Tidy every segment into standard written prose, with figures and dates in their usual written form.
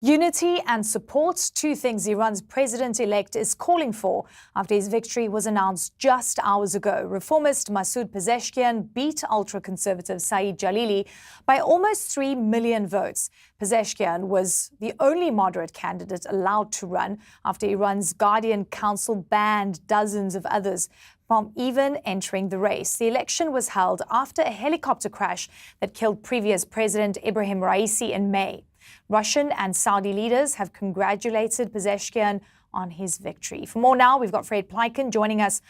Unity and support, two things Iran's president-elect is calling for after his victory was announced just hours ago. Reformist Masoud Pezeshkian beat ultra-conservative Saeed Jalili by almost 3 million votes. Pezeshkian was the only moderate candidate allowed to run after Iran's Guardian Council banned dozens of others from even entering the race. The election was held after a helicopter crash that killed previous President Ibrahim Raisi in May. Russian and Saudi leaders have congratulated Pezeshkian on his victory. For more now, we've got Fred Pleitgen joining us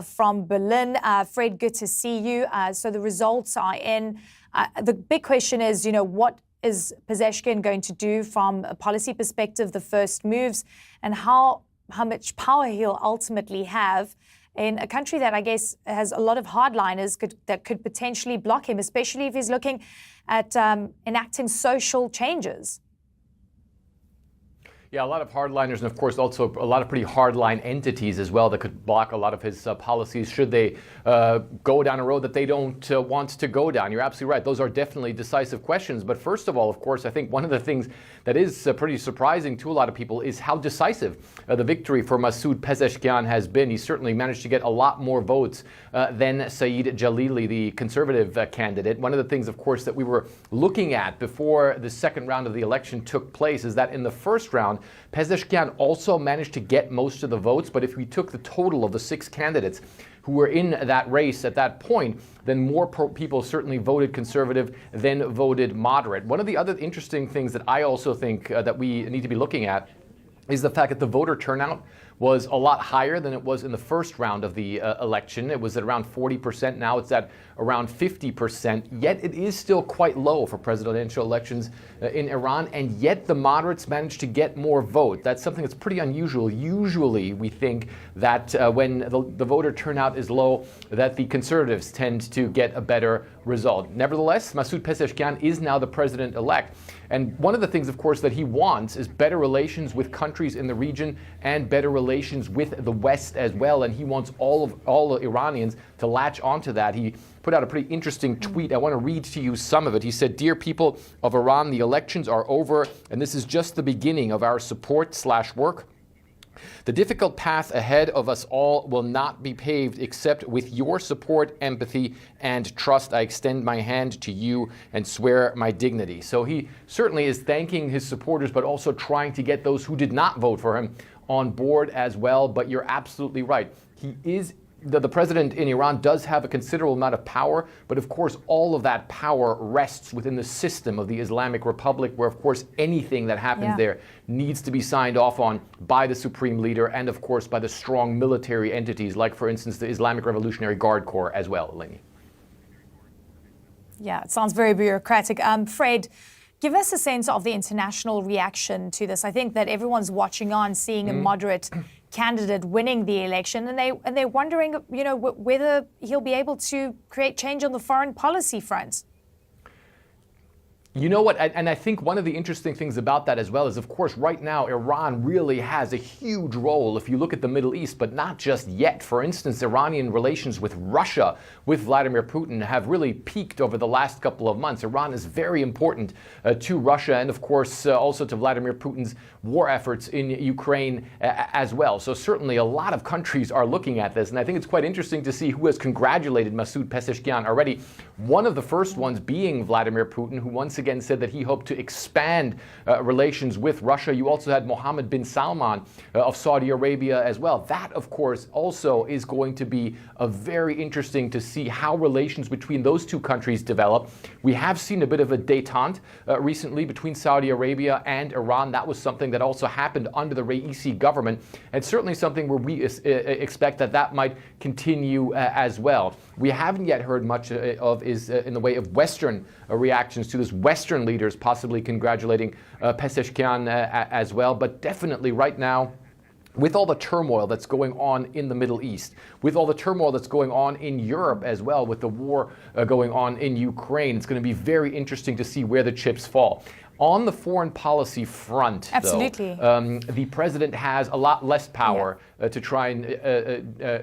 from Berlin. Fred, good to see you. So the results are in. The big question is, what is Pezeshkian going to do from a policy perspective, the first moves, and how much power he'll ultimately have in a country that I guess has a lot of hardliners that could potentially block him, especially if he's looking at enacting social changes. Yeah, a lot of hardliners, and of course also a lot of pretty hardline entities as well that could block a lot of his policies should they go down a road that they don't want to go down. You're absolutely right. Those are definitely decisive questions. But first of all, of course, I think one of the things that is pretty surprising to a lot of people is how decisive the victory for Masoud Pezeshkian has been. He certainly managed to get a lot more votes than Saeed Jalili, the conservative candidate. One of the things, of course, that we were looking at before the second round of the election took place is that in the first round, Pezeshkian also managed to get most of the votes, but if we took the total of the 6 candidates who were in that race at that point, then more people certainly voted conservative than voted moderate. One of the other interesting things that I also think that we need to be looking at is the fact that the voter turnout was a lot higher than it was in the first round of the election. It was at around 40%. Now it's at around 50%. Yet it is still quite low for presidential elections in Iran. And yet the moderates managed to get more vote. That's something that's pretty unusual. Usually we think that when the voter turnout is low, that the conservatives tend to get a better result. Nevertheless, Masoud Pezeshkian is now the president-elect. And one of the things, of course, that he wants is better relations with countries in the region and better relations with the West as well. And he wants all the Iranians to latch onto that. He put out a pretty interesting tweet. I want to read to you some of it. He said, "Dear people of Iran, the elections are over, and this is just the beginning of our support/work. The difficult path ahead of us all will not be paved except with your support, empathy, and trust. I extend my hand to you and swear my dignity." So he certainly is thanking his supporters, but also trying to get those who did not vote for him on board as well. But you're absolutely right. The president in Iran does have a considerable amount of power, but of course all of that power rests within the system of the Islamic Republic, where of course anything that happens there needs to be signed off on by the supreme leader and of course by the strong military entities like, for instance, the Islamic Revolutionary Guard Corps as well, Eleni. Yeah, it sounds very bureaucratic. Fred, give us a sense of the international reaction to this. I think that everyone's watching on, seeing a moderate candidate winning the election, and they're wondering, whether he'll be able to create change on the foreign policy front. You know what, and I think one of the interesting things about that as well is, of course, right now, Iran really has a huge role if you look at the Middle East, but not just yet. For instance, Iranian relations with Russia, with Vladimir Putin, have really peaked over the last couple of months. Iran is very important to Russia and, of course, also to Vladimir Putin's war efforts in Ukraine as well. So certainly a lot of countries are looking at this, and I think it's quite interesting to see who has congratulated Masoud Pezeshkian already. One of the first ones being Vladimir Putin, who once again said that he hoped to expand relations with Russia. You also had Mohammed bin Salman of Saudi Arabia as well. That, of course, also is going to be very interesting to see how relations between those two countries develop. We have seen a bit of a détente recently between Saudi Arabia and Iran. That was something that also happened under the Raisi government, and certainly something where we expect that might continue as well. We haven't yet heard much of is in the way of Western reactions to this. Western leaders possibly congratulating Pezeshkian as well, but definitely right now, with all the turmoil that's going on in the Middle East, with all the turmoil that's going on in Europe as well, with the war going on in Ukraine, it's going to be very interesting to see where the chips fall. On the foreign policy front, absolutely, though, the president has a lot less power to try and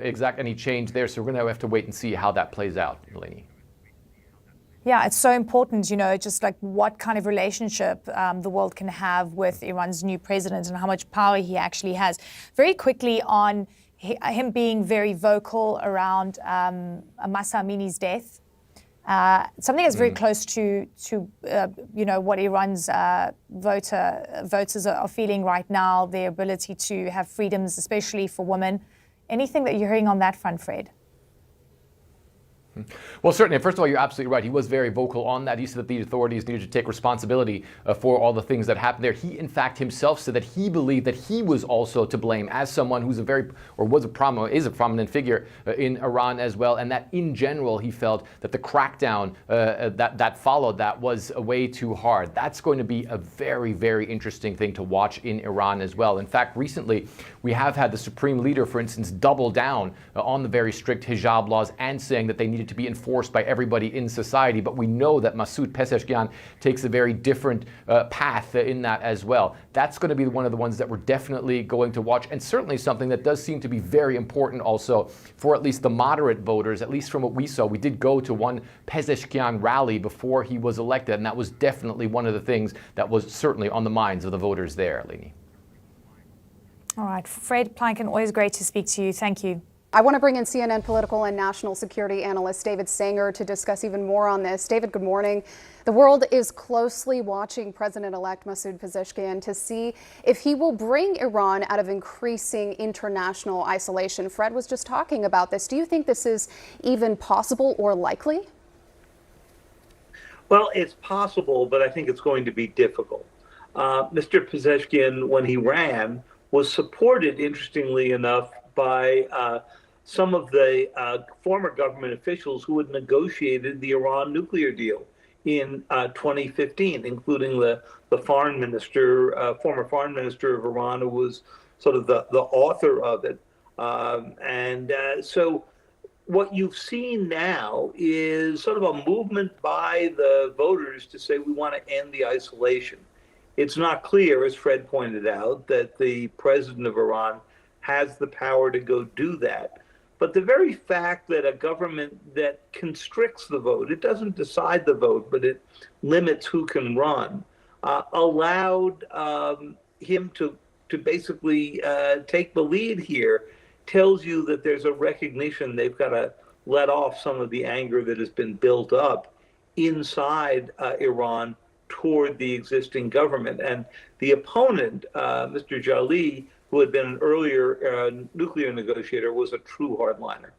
exact any change there, so we're going to have to wait and see how that plays out, Eleni. Yeah, it's so important, just like what kind of relationship the world can have with Iran's new president and how much power he actually has. Very quickly on him being very vocal around Mahsa Amini's death. Something that's very close to what Iran's voters are feeling right now, their ability to have freedoms, especially for women. Anything that you're hearing on that front, Fred? Well, certainly. First of all, you're absolutely right. He was very vocal on that. He said that the authorities needed to take responsibility for all the things that happened there. He, in fact, himself said that he believed that he was also to blame as someone who's is a prominent figure in Iran as well, and that in general he felt that the crackdown that followed that was way too hard. That's going to be a very, very interesting thing to watch in Iran as well. In fact, recently we have had the supreme leader, for instance, double down on the very strict hijab laws and saying that they needed to be enforced by everybody in society. But we know that Masoud Pezeshkian takes a very different path in that as well. That's going to be one of the ones that we're definitely going to watch, and certainly something that does seem to be very important also for at least the moderate voters, at least from what we saw. We did go to one Pezeshkian rally before he was elected, and that was definitely one of the things that was certainly on the minds of the voters there, Leni. All right. Fred Pleitgen, always great to speak to you. Thank you. I want to bring in CNN political and national security analyst David Sanger to discuss even more on this. David, good morning. The world is closely watching President-elect Masoud Pezeshkian to see if he will bring Iran out of increasing international isolation. Fred was just talking about this. Do you think this is even possible or likely? Well, it's possible, but I think it's going to be difficult. Mr. Pezeshkian, when he ran, was supported, interestingly enough, by some of the former government officials who had negotiated the Iran nuclear deal in 2015, including the foreign minister, former foreign minister of Iran, who was sort of the author of it. So what you've seen now is sort of a movement by the voters to say we want to end the isolation. It's not clear, as Fred pointed out, that the president of Iran has the power to go do that. But the very fact that a government that constricts the vote, it doesn't decide the vote, but it limits who can run, allowed him to basically take the lead here, tells you that there's a recognition they've got to let off some of the anger that has been built up inside Iran toward the existing government. And the opponent, Mr. Jalili, who had been an earlier nuclear negotiator, was a true hardliner.